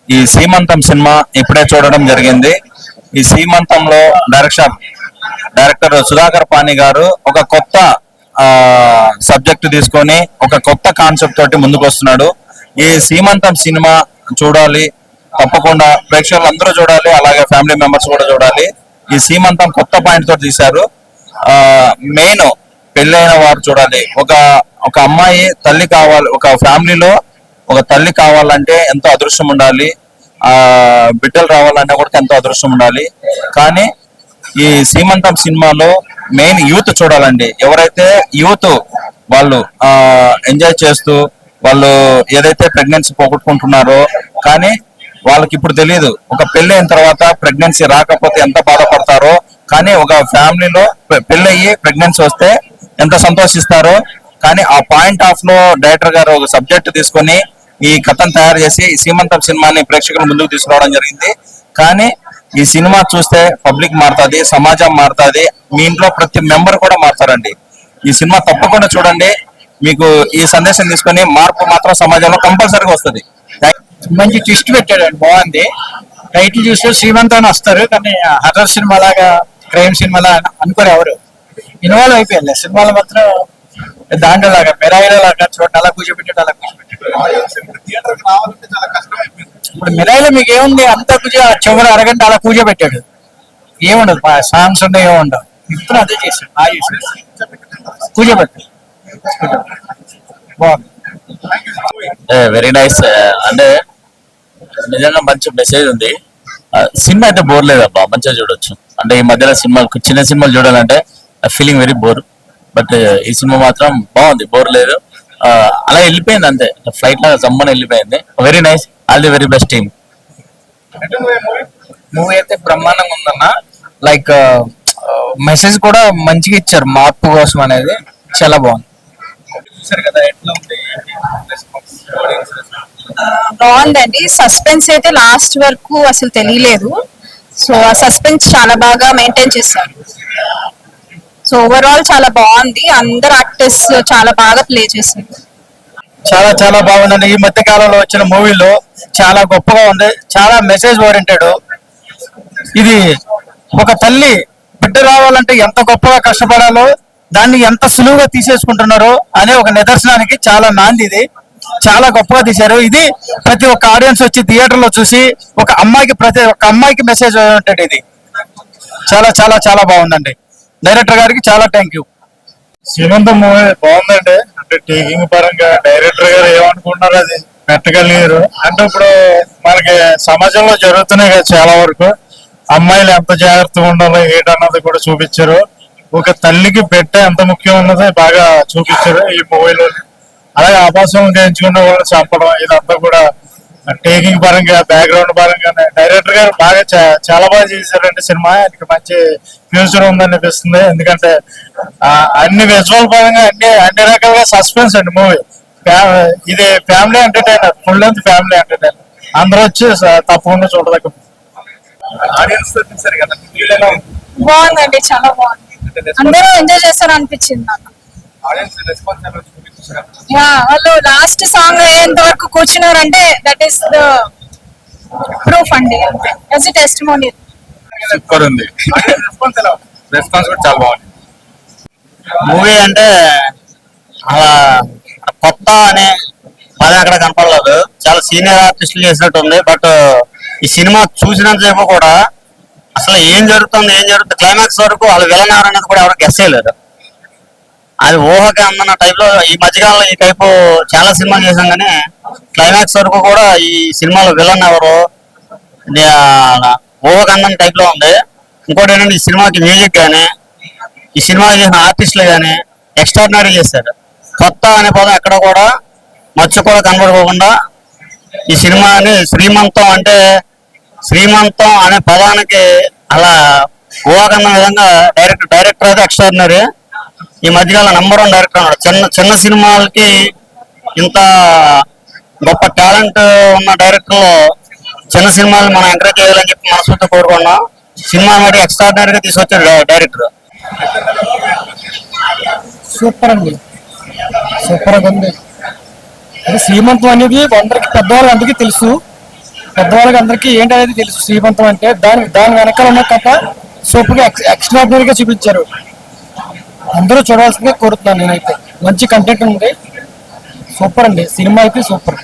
ఈ సీమంతం సినిమా ఇప్పుడే చూడడం జరిగింది. ఈ సీమంతంలో డైరెక్టర్ సుధాకర్ పాణి గారు ఒక కొత్త సబ్జెక్ట్ తీసుకొని ఒక కొత్త కాన్సెప్ట్ తోటి ముందుకు వస్తున్నాడు. ఈ సీమంతం సినిమా చూడాలి, తప్పకుండా ప్రేక్షకులు అందరూ చూడాలి, అలాగే ఫ్యామిలీ మెంబర్స్ కూడా చూడాలి. ఈ సీమంతం కొత్త పాయింట్ తోటి తీశారు. మెయిన్ పెళ్ళైన వారు చూడాలి. ఒక అమ్మాయి తల్లి కావాలి, ఒక ఫ్యామిలీలో ఒక తల్లి కావాలంటే ఎంతో అదృష్టం ఉండాలి, బిడ్డలు రావాలన్నా కూడా ఎంతో అదృష్టం ఉండాలి. కానీ ఈ సీమంతం సినిమాలో మెయిన్ యూత్ చూడాలండి. ఎవరైతే యూత్ వాళ్ళు ఎంజాయ్ చేస్తూ వాళ్ళు ఏదైతే ప్రెగ్నెన్సీ పోగొట్టుకుంటున్నారో, కానీ వాళ్ళకి ఇప్పుడు తెలియదు ఒక పెళ్లి అయిన తర్వాత ప్రెగ్నెన్సీ రాకపోతే ఎంత బాధపడతారో, కానీ ఒక ఫ్యామిలీలో పెళ్ళయ్యి ప్రెగ్నెన్సీ వస్తే ఎంత సంతోషిస్తారో. కానీ ఆ పాయింట్ ఆఫ్ లో డైరెక్టర్ గారు ఒక సబ్జెక్ట్ తీసుకొని ఈ కథను తయారు చేసి సీమంతం సినిమాని ప్రేక్షకుల ముందుకు తీసుకురావడం జరిగింది. కానీ ఈ సినిమా చూస్తే పబ్లిక్ మారుతుంది, సమాజం మారుతుంది, మీ ఇంట్లో ప్రతి మెంబర్ కూడా మారుతారండి. ఈ సినిమా తప్పకుండా చూడండి. మీకు ఈ సందేశం తీసుకొని మార్పు మాత్రం సమాజంలో కంపల్సరీగా వస్తుంది. మంచి ట్విస్ట్ పెట్టాడండి, బాగుంది. టైటిల్ చూస్తే శ్రీమంత్ అని వస్తారు, కానీ హర్రర్ సినిమా లాగా క్రైమ్ సినిమా లాగా అనుకోరు ఎవరు. ఇన్వాల్వ్ అయిపోయింది సినిమాలో మాత్రం. దాంట్లో లాగా మెరాయిలో లాగా చూడండి, అలా కూర్చోబెట్టాడు, అలా కూర్చోబెట్టాడు. ఇప్పుడు మెరాయిలో మీకు ఏముంది, అంతా చివరి అరగంట అలా కూర్చోబెట్టాడు, ఏముండదు, సాంగ్స్ ఉండవు, ఏముండవు. ఇప్పుడు అదే చేశాడు, బాగా చేశాడు, కూర్చోబెట్టాడు. బాగుంది, వెరీ నైస్. అంటే నిజంగా మంచి మెసేజ్ ఉంది. సినిమా అయితే బోర్ లేదబ్బా, మంచిగా చూడొచ్చు. అంటే ఈ మధ్యలో సినిమాలు చిన్న సినిమాలు చూడాలంటే ఫీలింగ్ వెరీ బోర్. బట్ ఈ సినిమా మాత్రం బాగుంది, బోర్ లేదు. అలా వెళ్ళిపోయింది అంతే, ఫ్లైట్ లాగా జమ్మని వెళ్ళిపోయింది. Very nice, all the very best team. Movie అయితే బ్రహ్మాండంగా ఉందన్న. లైక్ మెసేజ్ కూడా మంచిగా ఇచ్చారు, మార్పు కోసం అనేది. చాలా బాగుంది. బాగుందండి. సస్పెన్స్ అయితే లాస్ట్ వరకు అసలు తెలియలేదు. సో ఆ సస్పెన్స్ చాలా బాగా మెయింటైన్ చేశారు. సో ఓవరాల్ చాలా బాగుంది. అందరు యాక్టర్స్ చాలా బాగా ప్లే చేశారు. చాలా చాలా బాగుందండి. ఈ మధ్య కాలంలో వచ్చిన మూవీలో చాలా గొప్పగా ఉంది, చాలా మెసేజ్ ఓరియంటెడ్. ఇది ఒక తల్లి బిడ్డ రావాలంటే ఎంత గొప్పగా కష్టపడాలో, దాన్ని ఎంత సులువుగా తీసేసుకుంటున్నారో అనే ఒక నిదర్శనానికి చాలా నాంది. ఇది చాలా గొప్పగా తీశారు. ఇది ప్రతి ఒక్క ఆడియన్స్ వచ్చి థియేటర్ లో చూసి ప్రతి ఒక్క అమ్మాయికి మెసేజ్ ఓరియంటెడ్. ఇది చాలా చాలా చాలా బాగుందండి. డైరెక్టర్ గారికి చాలా థ్యాంక్ యూ. సీమంతం మూవీ బాగుందండి. అంటే టేకింగ్ పరంగా డైరెక్టర్ గారు ఏమనుకుంటున్నారు అది పెట్టగలిగారు. అంటే ఇప్పుడు మనకి సమాజంలో జరుగుతున్నాయి కదా చాలా వరకు, అమ్మాయిలు ఎంత జాగ్రత్తగా ఉండాలో ఏంటన్నది కూడా చూపించారు. ఒక తల్లికి బిడ్డ ఎంత ముఖ్యం ఉన్నది బాగా చూపించారు ఈ మూవీలో. అలాగే ఆభాసం చేయించుకున్న వాళ్ళు చంపడం, ఇదంతా కూడా టేకింగ్ పరంగా బ్యాక్గ్రౌండ్ పరంగానే డైరెక్టర్ గారు బాగా చాలా బాగా చేశారండి సినిమా. ఆయనకి మంచి ఫ్యూచర్ ఉందనిపిస్తుంది. ఎందుకంటే అన్ని విజువల్ పరంగా అన్ని రకాలుగా సస్పెన్స్ అండి మూవీ. ఇది family entertainer, full length family entertainer. అందరూ వచ్చి తప్పకుండా చూడదగ్గ. బాగుందండి, చాలా బాగుంది. అందరూ ఎంజాయ్ చేస్తారు అనిపించింది నాకు. వాళ్ళు లాస్ట్ సాంగ్ అయ్యేంత వరకు కూర్చున్నారంటే దట్ ఈస్ ద ప్రూఫ్ అండి, యాజ్ ఎ టెస్టిమోనియల్. సూపర్ ఉంది, రెస్పాన్స్ కూడా చాలా బాగుంది. మూవీ అంటే అలా కొత్త అనే పని అక్కడ కనపడలేదు, చాలా సీనియర్ ఆర్టిస్టులు చేసినట్టు ఉంది. బట్ ఈ సినిమా చూసినంతసేపు కూడా అసలు ఏం జరుగుతుంది క్లైమాక్స్ వరకు వాళ్ళు విలన్ ఎవరనేది కూడా ఎవరికి గెస్ చేయలేదు. అది ఊహకి అందన్న టైప్ లో ఈ మధ్యకాలంలో ఈ టైపు చాలా సినిమాలు చేసాం, కానీ క్లైమాక్స్ వరకు కూడా ఈ సినిమాలో విలన్ ఎవరు ఊహకి అందన్న టైప్ లో ఉంది. ఇంకోటి ఏంటంటే ఈ సినిమాకి మ్యూజిక్ కానీ ఈ సినిమా చేసిన ఆర్టిస్టులు కానీ ఎక్స్ట్రాడినరీ చేశారు. కొత్త అనే పదం ఎక్కడ కూడా మచ్చ కూడా కనబడుకోకుండా ఈ సినిమాని శ్రీమంతం అంటే శ్రీమంతం అనే పదానికి అలా ఊహకన్న విధంగా డైరెక్టర్ అయితే ఎక్స్ట్రాడినరీ. ఈ మధ్యకాలం నంబర్ 1 డైరెక్టర్ అన్నాడు. చిన్న సినిమాలకి ఇంత గొప్ప టాలెంట్ ఉన్న డైరెక్టర్ చిన్న సినిమాలు మనం ఎంకరేజ్ చేయాలని చెప్పి మనస్ఫూర్తిగా కోరుకున్నాం. సినిమా మరి ఎక్స్ట్రాడినరీగా తీసుకొచ్చాడు డైరెక్టర్. సూపర్ అండి, సూపర్ గా ఉంది. అది శ్రీమంతం అనేది అందరికి పెద్దవాళ్ళు అందరికీ తెలుసు. పెద్దవాళ్ళకి అందరికీ ఏంటనేది తెలుసు శ్రీమంతం అంటే. దాని వెనకాల ఉన్న కథ సూపర్ గా ఎక్స్ట్రాడినరీగా చూపించారు. అందరూ చూడాల్సిందే కోరుతున్నాను నేనైతే. మంచి కంటెంట్ ఉంది, సూపర్ అండి. సినిమా అయితే సూపర్.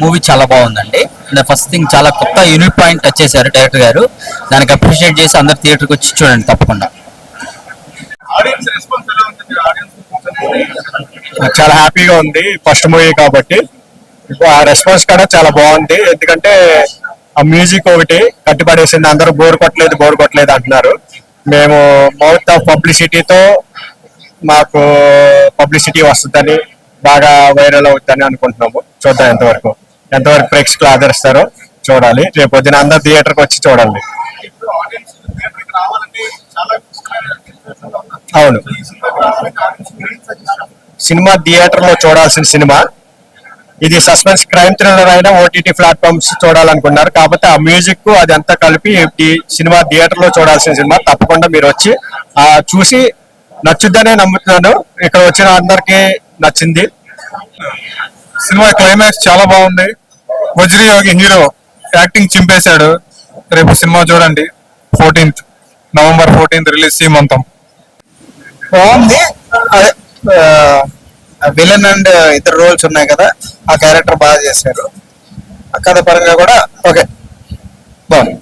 మూవీ చాలా బాగుందండి. ఫస్ట్ థింగ్ చాలా కొత్త యూనిక్ పాయింట్ టచ్ చేశారు డైరెక్టర్ గారు. దానికి అప్రిషియేట్ చేసి అందరు థియేటర్కి వచ్చి చూడండి తప్పకుండా. చాలా హ్యాపీగా ఉంది, ఫస్ట్ మూవీ కాబట్టి. ఆ రెస్పాన్స్ కూడా చాలా బాగుంది. ఎందుకంటే ఆ మ్యూజిక్ ఒకటి కట్టిపడేసింది. అందరూ బోర్ కొట్టలేదు అంటున్నారు. మేము మౌత్ ఆఫ్ పబ్లిసిటీతో మాకు పబ్లిసిటీ వస్తుందని, బాగా వైరల్ అవుతుందని అనుకుంటున్నాము. చూద్దాం ఎంతవరకు ప్రేక్షకులు ఆదరిస్తారో చూడాలి. రేపు పొద్దున అందరు థియేటర్కి వచ్చి చూడండి. అవును, సినిమా థియేటర్ లో చూడాల్సిన సినిమా ఇది. సస్పెన్స్ క్రైమ్ థ్రిల్లర్ అయినా ఓటీటీ ప్లాట్ఫామ్స్ చూడాలనుకున్నారు కాబట్టి ఆ మ్యూజిక్ అది అంతా కలిపి సినిమా థియేటర్ లో చూడాల్సిన సినిమా. తప్పకుండా మీరు వచ్చి చూసి నచ్చుద్దనే నమ్ముతున్నాను. ఇక్కడ వచ్చిన అందరికి నచ్చింది. సినిమా క్లైమాక్స్ చాలా బాగుంది. వజ్రయోగి హీరో యాక్టింగ్ చింపేశాడు. రేపు సినిమా చూడండి. నవంబర్ 14 రిలీజ్ సీమంతం. బాగుంది. అదే విలన్ అండ్ ఇతర రోల్స్ ఉన్నాయి కదా, ఆ క్యారెక్టర్ బాగా చేశారు. ఆ కథ పరంగా కూడా ఓకే, బాగుంది.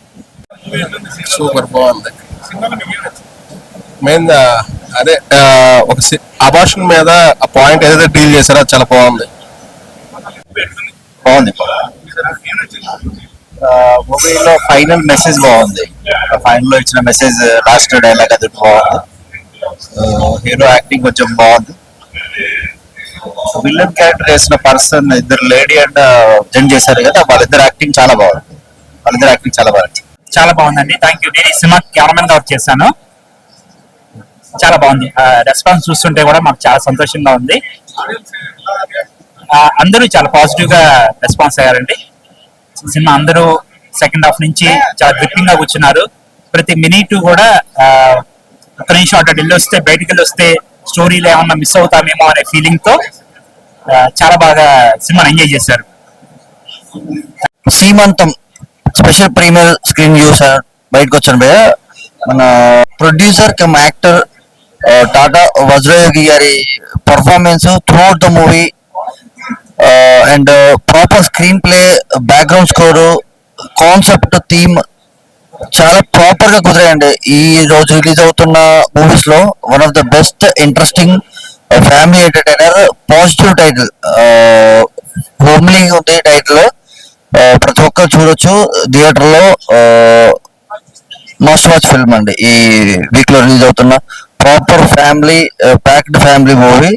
సూపర్ బాగుంది. మెయిన్ అదే ఒక అబార్షన్ మీద ఆ పాయింట్ ఏదైతే డీల్ చేశారో అది చాలా బాగుంది. మూవీలో ఫైనల్ మెసేజ్ బాగుంది. ఫైనల్ లో ఇచ్చిన మెసేజ్, లాస్ట్ డైలాగ్ అది బాగుంది. హీరో యాక్టింగ్ కొంచెం బాగుంది. విలన్ క్యారెక్టర్ వేసిన పర్సన్ ఇద్దరు లేడీ అండ్ జెంట్ చేశారు కదా, వాళ్ళిద్దరు యాక్టింగ్ చాలా బాగుంది. చాలా బాగుందండి. Thank you. నేను ఈ సినిమా కెమెరామెన్ గా వర్క్ చేశాను. చాలా బాగుంది. రెస్పాన్స్ చూస్తుంటే కూడా మాకు చాలా సంతోషంగా ఉంది. అందరూ చాలా పాజిటివ్ గా రెస్పాన్స్ అయ్యారండి. సినిమా అందరూ సెకండ్ హాఫ్ నుంచి చాలా గ్రిప్పింగ్ గా కూర్చున్నారు. ప్రతి మినిట్ కూడా ఒక నిమిషం అటు వెళ్ళి బయటికి వెళ్ళి వస్తే స్టోరీలో ఏమన్నా మిస్ అవుతామేమో అనే ఫీలింగ్ తో చాలా బాగా సినిమాని ఎంజాయ్ చేశారు. సీమంతం స్పెషల్ ప్రీమియర్ స్క్రీన్ చూసారు. బయటకు వచ్చాను భయ్య. మన ప్రొడ్యూసర్ కమ్ యాక్టర్ టాటా వజ్రయోగి గారి performance throughout the movie and proper screen play, background score, concept, theme చాలా ప్రాపర్ గా కుదిరాయండి. ఈ రోజు రిలీజ్ అవుతున్న మూవీస్ లో one of the best interesting family entertainer. Positive title, homely ఉంది టైటిల్. ప్రతి ఒక్కరు చూడొచ్చు థియేటర్ లో. మస్ట్ వాచ్ ఫిల్మ్ అండి. ఈ వీక్ లో రిలీజ్ అవుతున్న proper family packed family movie,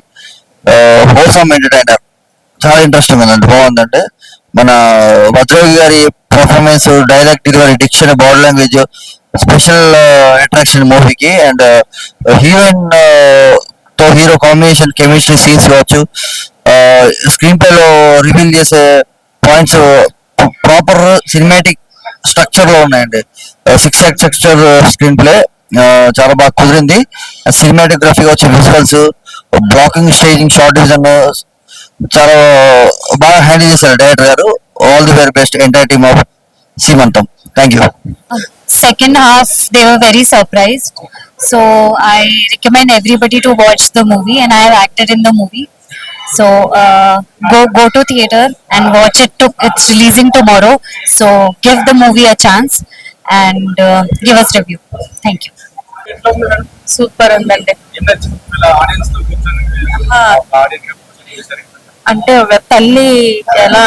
wholesome entertainer. చాలా ఇంట్రెస్టింగ్ ఉందండి, బాగుందండి. మన వజ్రయోగి గారి performance, dialogue delivery, diction, body language special attraction మూవీకి. అండ్ హీరోయిన్ తో హీరో కాంబినేషన్, కెమిస్ట్రీ సీన్స్ కావచ్చు, స్క్రీన్ ప్లే లో రివీల్ చేసే పాయింట్స్ ప్రాపర్ సినిమాటిక్ స్ట్రక్చర్ లో ఉన్నాయండి. 6 యాక్ట్ స్ట్రక్చర్ స్క్రీన్ ప్లే చాలా బాగా కుదిరింది. సినిమాటోగ్రఫీ వచ్చే visuals, blocking, staging, short division చాలా బాగా హ్యాండిల్ చేశారు డైరెక్టర్ గారు. All the very best entire team of Seemantham. Thank you. Second half they were very surprised, so I recommend everybody to watch the movie, and I have acted in the movie. So go to theater and watch it. It's releasing tomorrow, so give the movie a chance and give us review. Thank you. Super ఉందండి. అంటే తల్లి ఎలా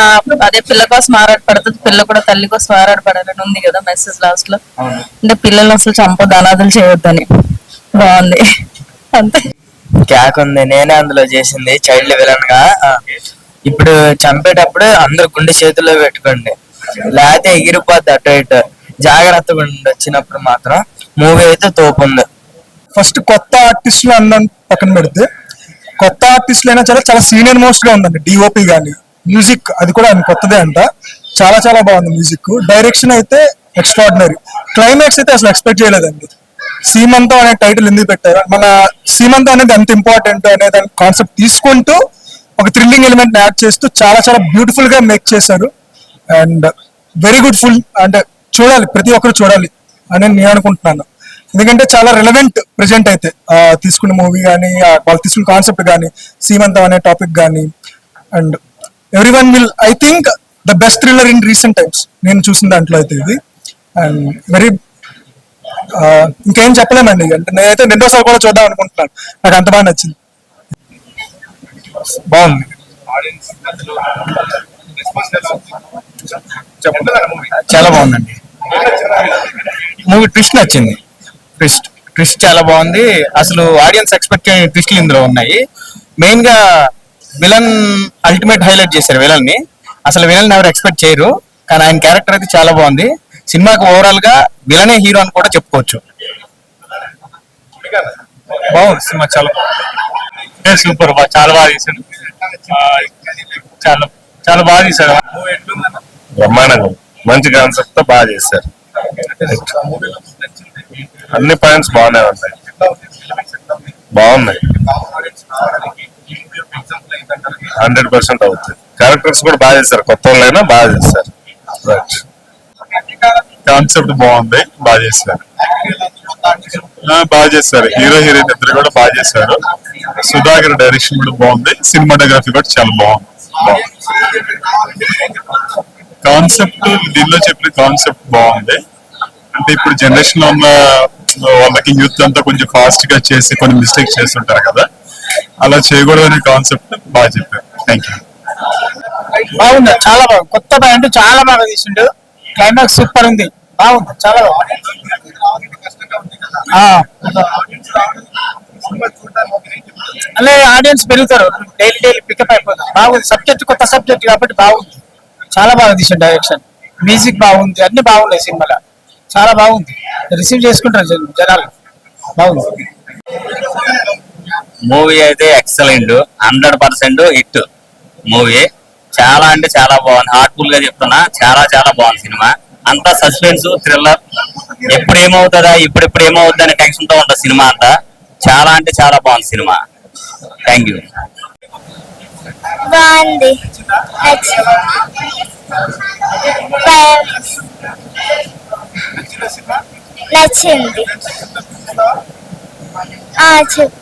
అదే పిల్ల కోసం ఆరాటపడుతుంది, పిల్ల కూడా తల్లి కోసం ఆరాటపడాలని ఉంది కదా మెసేజ్ లాస్ట్ లో. అంటే పిల్లలు అసలు చంపొద్దు, అనాథలు చేయొద్దని. బాగుంది అంతే. క్యాక్ ఉంది. నేనే అందులో చేసింది చైల్డ్ విలన్ గా. ఇప్పుడు చంపేటప్పుడు అందరు గుండె చేతుల్లో పెట్టుకోండి, లేకపోతే ఎగిరిపోద్ది అటు ఇటు. జాగ్రత్తగా ఉండి వచ్చినప్పుడు మాత్రం మూవీ అయితే తోపు ఉంది. ఫస్ట్ కొత్త ఆర్టిస్టులు అందరం పక్కన పెడితే, కొత్త ఆర్టిస్టులు అయినా చాలా చాలా సీనియర్ మోస్ట్ గా ఉందండి. డిఓపి గానీ, మ్యూజిక్ అది కూడా కొత్తదే అంట. చాలా చాలా బాగుంది మ్యూజిక్. డైరెక్షన్ అయితే ఎక్స్ట్రాడినరీ. క్లైమాక్స్ అయితే అసలు ఎక్స్పెక్ట్ చేయలేదండి. సీమంతం అనే టైటిల్ ఎందుకు పెట్టారు, మన సీమంతం అనేది ఎంత ఇంపార్టెంట్ అనే దాని కాన్సెప్ట్ తీసుకుంటూ ఒక థ్రిల్లింగ్ ఎలిమెంట్ యాడ్ చేస్తూ చాలా చాలా బ్యూటిఫుల్ గా మేక్ చేశారు. అండ్ వెరీ గుడ్ ఫుల్ అంటే చూడాలి, ప్రతి ఒక్కరు చూడాలి అని నేను అనుకుంటున్నాను. ఎందుకంటే చాలా రిలవెంట్ ప్రెజెంట్ అయితే తీసుకున్న మూవీ కానీ, వాళ్ళు తీసుకున్న కాన్సెప్ట్ కానీ, సీమంతం అనే టాపిక్ కానీ. And every one will, I think the best thriller in recent times నేను చూసిన దాంట్లో అయితే ఇది. అండ్ వెరీ ఇంకేం చెప్పలేమండి, అంటే నేనైతే రెండోసారి కూడా చూద్దాం అనుకుంటున్నాను, నాకు అంత బాగా నచ్చింది. బాగుంది, చాలా బాగుందండి మూవీ. ట్విస్ట్ నచ్చింది, ట్విస్ట్ చాలా బాగుంది. అసలు ఆడియన్స్ ఎక్స్పెక్ట్ చేయని ట్విస్ట్లు ఇందులో ఉన్నాయి. మెయిన్ గా విలన్ అల్టిమేట్ హైలైట్ చేశారు విలన్ ని. అసలు విలన్ ఎవరు ఎక్స్పెక్ట్ చేయరు, కానీ ఆయన క్యారెక్టర్ అయితే చాలా బాగుంది. సినిమాకి ఓవరాల్ గా విలనే హీరో అని కూడా చెప్పుకోవచ్చు. బాగుంది సినిమా, చాలా సూపర్, చాలా బాగా తీశాడు, చాలా చాలా బాగా తీశాడు. బ్రహ్మాండంగా మంచి కాన్సెప్ట్ తో బాగా చేశారు. అన్ని పాయింట్స్ బాగానే ఉన్నాయి, బాగున్నాయి, 100% అవుతుంది. క్యారెక్టర్స్ కూడా బాగా చేశారు, కొత్త వాళ్ళైనా బాగా చేశారు. కాన్సెప్ట్ బాగుంది, బాగా చేశారు, బాగా చేశారు. హీరో హీరోయిన్ ఇద్దరు కూడా బాగా చేశారు. సుధాకర్ డైరెక్షన్ కూడా బాగుంది, సినిమాటోగ్రఫీ కూడా చాలా బాగుంది. కాన్సెప్ట్ దీనిలో చెప్పిన కాన్సెప్ట్ బాగుంది. అంటే ఇప్పుడు జనరేషన్ లో ఉన్న వాళ్ళకి యూత్ అంతా కొంచెం ఫాస్ట్ గా చేసి కొన్ని మిస్టేక్స్ చేస్తుంటారు కదా, అలా చేయకూడదు అనే కాన్సెప్ట్ బాగా చెప్పారు. Thank you. బాగుంది, చాలా బాగుంది, కొత్త పాయింట్ చాలా బాగా తీసిండు. క్లైమాక్స్ సూపర్ ఉంది, బాగుంది, చాలా బాగుంది. అలా ఆడియన్స్ పెరుగుతారు, డైలీ పికప్ అయిపోతుంది. బాగుంది, సబ్జెక్ట్ కొత్త సబ్జెక్ట్ కాబట్టి బాగుంది, చాలా బాగా తీసిండు. డైరెక్షన్, మ్యూజిక్ బాగుంది, అన్ని బాగున్నాయి సినిమాలో, చాలా బాగుంది. రిసీవ్ చేసుకుంటారు జనాలు, బాగుంది. మూవీ అయితే ఎక్సలెంట్, 100% హిట్ మూవీ. చాలా అంటే చాలా బాగుంది, హార్ట్ఫుల్ గా చెప్తున్నా, చాలా చాలా బాగుంది సినిమా. అంతా సస్పెన్స్ థ్రిల్లర్, ఎప్పుడు ఏమవుతుందా ఇప్పుడు ఏమవుతుందా అనే టెన్షన్ తో ఉంటుంది సినిమా అంతా. చాలా అంటే చాలా బాగుంది సినిమా. Thank you. బాగుంది, నచ్చింది. చెప్పు.